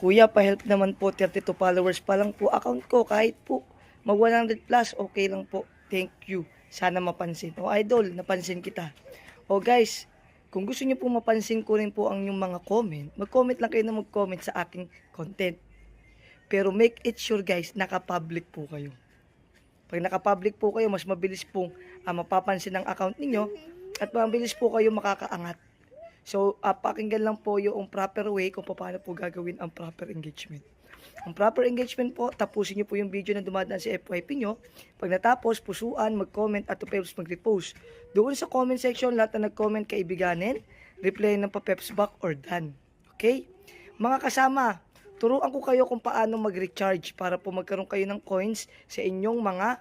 Kuya, pa-help naman po, 32 followers pa lang po account ko. Kahit po mag 100 plus, okay lang po. Thank you. Sana mapansin. O idol, napansin kita. O guys, kung gusto niyo po mapansin ko rin po ang yung mga comment, mag-comment lang kayo na mag-comment sa aking content. Pero make it sure guys, naka-public po kayo. Pag naka-public po kayo, mas mabilis pong mapapansin ang account ninyo at mabilis po kayo makakaangat. So, pakinggan lang po yung proper way kung paano po gagawin ang proper engagement. Ang proper engagement po, tapusin nyo po yung video na dumadaan sa FYP nyo. Pag natapos, pusuan, mag-comment at peps mag-repost. Doon sa comment section, lahat na nag-comment kaibiganin, reply ng pa-peps back or done. Okay? Mga kasama, turuan ko kayo kung paano mag-recharge para po magkaroon kayo ng coins sa inyong mga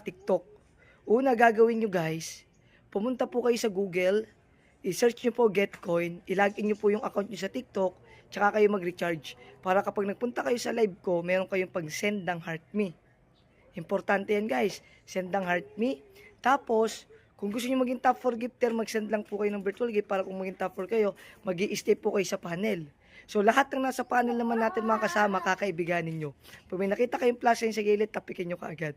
TikTok. Una gagawin nyo guys, pumunta po kayo sa Google, i-search nyo po Getcoin, ilagin nyo po yung account nyo sa TikTok, tsaka kayo mag-recharge. Para kapag nagpunta kayo sa live ko, meron kayong pag-send ng heart me. Importante yan guys, send ng heart me. Tapos, kung gusto nyo maging top 4 gifter, mag-send lang po kayo ng virtual gift para kung maging top 4 kayo, mag-i-stay po kayo sa panel. So, lahat ng nasa panel naman natin mga kasama, kakaibiganin nyo. Pag may nakita kayong plus sign sa gilid, tapikin nyo kaagad.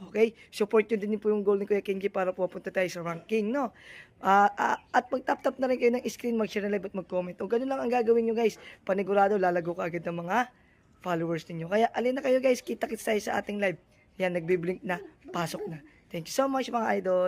Okay? Support nyo din po yung goal ni Kuya Kingi para pupunta tayo sa ranking, no? At pag-tap-tap na rin kayo ng screen, mag-share na live at mag-comment. O ganun lang ang gagawin nyo guys. Panigurado, lalago ka agad ng mga followers ninyo. Kaya alin na kayo guys, kita-kits tayo sa ating live. Yan, nagbiblink na, pasok na. Thank you so much mga idol.